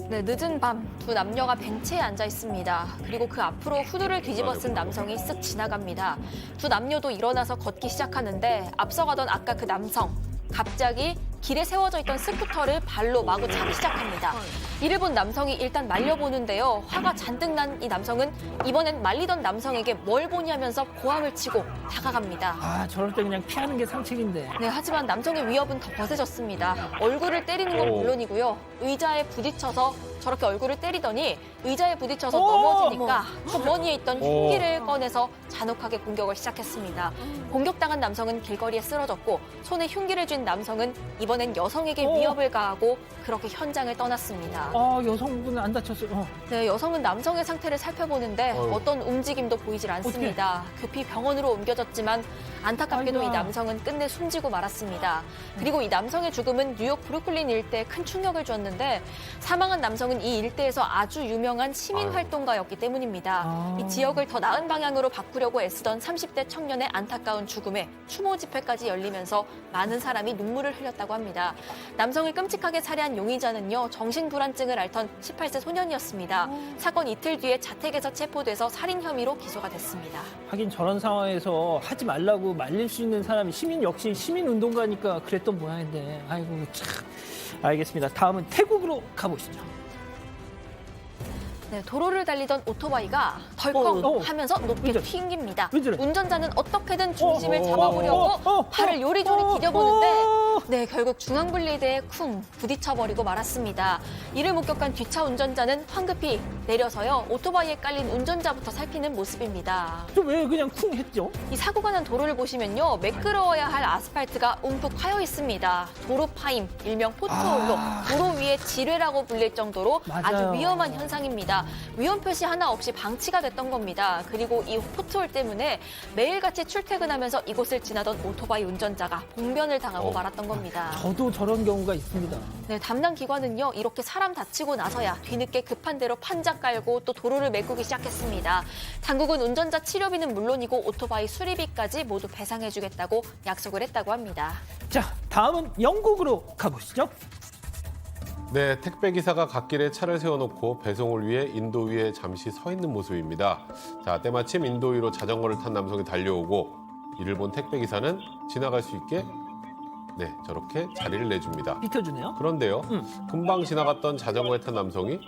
네, 늦은 밤 두 남녀가 벤치에 앉아 있습니다. 그리고 그 앞으로 후드를 뒤집어 쓴 남성이 쓱 지나갑니다. 두 남녀도 일어나서 걷기 시작하는데 앞서가던 아까 그 남성, 갑자기 길에 세워져 있던 스쿠터를 발로 마구 차기 시작합니다. 이를 본 남성이 일단 말려보는데요. 화가 잔뜩 난 이 남성은 이번엔 말리던 남성에게 뭘 보냐면서 고함을 치고 다가갑니다. 아, 저럴 때 그냥 피하는 게 상책인데. 네, 하지만 남성의 위협은 더 거세졌습니다. 얼굴을 때리는 건 물론이고요. 의자에 부딪혀서 저렇게 얼굴을 때리더니 의자에 부딪혀서 넘어지니까 주머니에 있던 흉기를 꺼내서 잔혹하게 공격을 시작했습니다. 공격당한 남성은 길거리에 쓰러졌고 손에 흉기를 쥔 남성은 이번엔 여성에게 위협을 가하고 그렇게 현장을 떠났습니다. 아, 여성분은 안 다쳤어요. 네, 여성은 남성의 상태를 살펴보는데 어떤 움직임도 보이질 않습니다. 급히 병원으로 옮겨졌지만 안타깝게도 이 남성은 끝내 숨지고 말았습니다. 그리고 이 남성의 죽음은 뉴욕 브루클린 일대에 큰 충격을 줬는데 사망한 남성은 이 일대에서 아주 유명한 시민활동가였기 때문입니다. 이 지역을 더 나은 방향으로 바꾸려고 애쓰던 30대 청년의 안타까운 죽음에 추모 집회까지 열리면서 많은 사람이 눈물을 흘렸다고 합니다. 남성을 끔찍하게 살해한 용의자는요, 정신불안증을 앓던 18세 소년이었습니다. 사건 이틀 뒤에 자택에서 체포돼서 살인 혐의로 기소가 됐습니다. 하긴 저런 상황에서 하지 말라고 말릴 수 있는 사람이 시민 역시 시민운동가니까 그랬던 모양인데. 아이고, 참. 알겠습니다. 다음은 태국으로 가보시죠. 네, 도로를 달리던 오토바이가 덜컹 하면서 높게 운전. 튕깁니다. 왜 저래? 운전자는 어떻게든 중심을 잡아보려고 팔을 요리조리 디뎌보는데 네, 결국 중앙분리대에 쿵 부딪혀버리고 말았습니다. 이를 목격한 뒷차 운전자는 황급히 내려서요, 오토바이에 깔린 운전자부터 살피는 모습입니다. 저 왜 그냥 쿵 했죠? 이 사고가 난 도로를 보시면요, 매끄러워야 할 아스팔트가 움푹 파여 있습니다. 도로 파임, 일명 포트홀로 도로 위에 지뢰라고 불릴 정도로 맞아요. 아주 위험한 현상입니다. 위험 표시 하나 없이 방치가 됐던 겁니다. 그리고 이 포트홀 때문에 매일같이 출퇴근하면서 이곳을 지나던 오토바이 운전자가 봉변을 당하고 말았던 겁니다. 저도 저런 경우가 있습니다. 네, 담당 기관은요, 이렇게 사람 다치고 나서야 뒤늦게 급한 대로 판자 깔고 또 도로를 메꾸기 시작했습니다. 당국은 운전자 치료비는 물론이고 오토바이 수리비까지 모두 배상해주겠다고 약속을 했다고 합니다. 자, 다음은 영국으로 가보시죠. 네, 택배기사가 갓길에 차를 세워놓고 배송을 위해 인도 위에 잠시 서 있는 모습입니다. 자, 때마침 인도 위로 자전거를 탄 남성이 달려오고 이를 본 택배기사는 지나갈 수 있게 네, 저렇게 자리를 내줍니다. 비켜주네요. 그런데요, 금방 지나갔던 자전거에 탄 남성이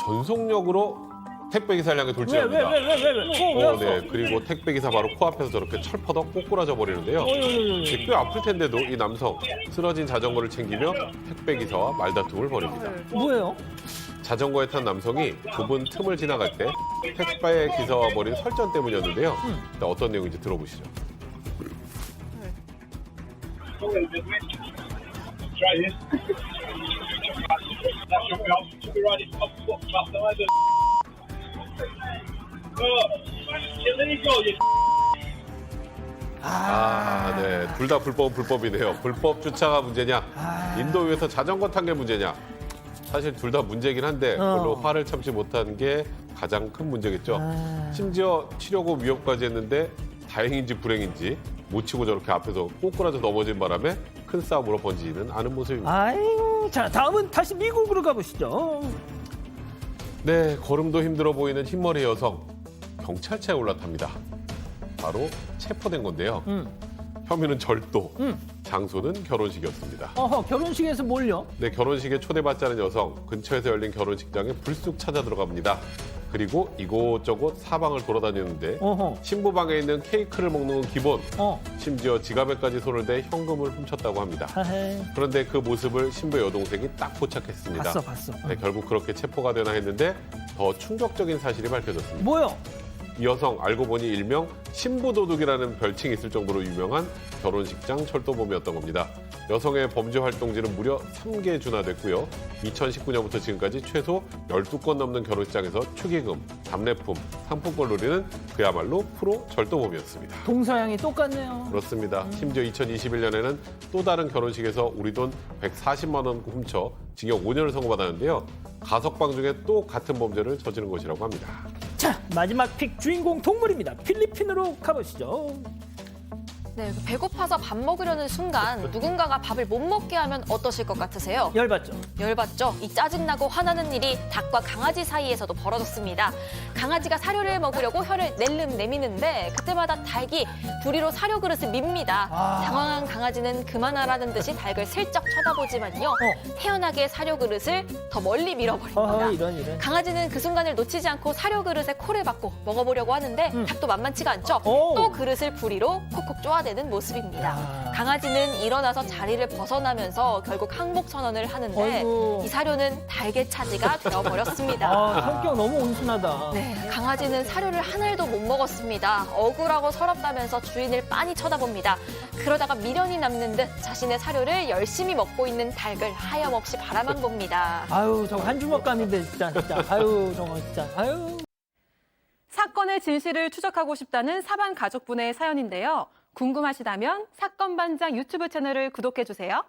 전속력으로 택배기사를 향해 돌진합니다. 왜? 네, 그리고 택배기사 바로 코앞에서 저렇게 철퍼덕 꼬꾸라져 버리는데요. 꽤 아플 텐데도 이 남성 쓰러진 자전거를 챙기며 택배기사와 말다툼을 벌입니다. 뭐예요? 자전거에 탄 남성이 좁은 틈을 지나갈 때 택배 기사와 벌인 설전 때문이었는데요. 일단 어떤 내용인지 들어보시죠. Try this. That's your job. To be right in top foot class. Illegal. 네, 둘 다 불법이네요. 불법 주차가 문제냐, 인도 위에서 자전거 탄 게 문제냐. 사실 둘 다 문제긴 한데 별로 화를 참지 못한 게 가장 큰 문제겠죠. 심지어 치려고 위협까지 했는데 다행인지 불행인지 못 치고 저렇게 앞에서 꼬꾸라져 넘어진 바람에 큰 싸움으로 번지는 않은 모습입니다. 아이고, 자, 다음은 다시 미국으로 가보시죠. 네, 걸음도 힘들어 보이는 흰머리 여성 경찰차에 올라탑니다. 바로 체포된 건데요. 혐의는 절도, 장소는 결혼식이었습니다. 어허, 결혼식에서 뭘요? 네, 결혼식에 초대받지 않은 여성 근처에서 열린 결혼식장에 불쑥 찾아 들어갑니다. 그리고 이곳저곳 사방을 돌아다니는데 신부방에 있는 케이크를 먹는 건 기본, 심지어 지갑에까지 손을 대 현금을 훔쳤다고 합니다. 그런데 그 모습을 신부의 여동생이 딱 포착했습니다. 봤어. 네, 결국 그렇게 체포가 되나 했는데 더 충격적인 사실이 밝혀졌습니다. 뭐요? 이 여성 알고 보니 일명 신부도둑이라는 별칭이 있을 정도로 유명한 결혼식장 철도범이었던 겁니다. 여성의 범죄 활동지는 무려 3개 준하됐고요. 2019년부터 지금까지 최소 12건 넘는 결혼식장에서 축의금, 답례품, 상품권 노리는 그야말로 프로 절도범이었습니다. 동서양이 똑같네요. 그렇습니다. 심지어 2021년에는 또 다른 결혼식에서 우리 돈 140만 원 훔쳐 징역 5년을 선고받았는데요. 가석방 중에 또 같은 범죄를 저지른 것이라고 합니다. 자, 마지막 픽 주인공 동물입니다. 필리핀으로 가보시죠. 네, 배고파서 밥 먹으려는 순간 누군가가 밥을 못 먹게 하면 어떠실 것 같으세요? 열받죠. 열받죠? 이 짜증나고 화나는 일이 닭과 강아지 사이에서도 벌어졌습니다. 강아지가 사료를 먹으려고 혀를 낼름 내미는데 그때마다 닭이 부리로 사료 그릇을 밉니다. 당황한 강아지는 그만하라는 듯이 닭을 슬쩍 쳐다보지만요. 태연하게 사료 그릇을 더 멀리 밀어버립니다. 이런. 강아지는 그 순간을 놓치지 않고 사료 그릇에 코를 박고 먹어보려고 하는데 닭도 만만치가 않죠. 또 그릇을 부리로 콕콕 쪼아대는 모습입니다. 강아지는 일어나서 자리를 벗어나면서 결국 항복 선언을 하는데 아이고. 이 사료는 닭의 차지가 되어버렸습니다. 성격 너무 온순하다. 네, 강아지는 사료를 한 알도 못 먹었습니다. 억울하고 서럽다면서 주인을 빤히 쳐다봅니다. 그러다가 미련이 남는 듯 자신의 사료를 열심히 먹고 있는 닭을 하염없이 바라만 봅니다. 아유, 저거 한 주먹감인데 진짜. 아유, 저거 진짜. 아유. 사건의 진실을 추적하고 싶다는 사반 가족분의 사연인데요. 궁금하시다면 사건반장 유튜브 채널을 구독해주세요.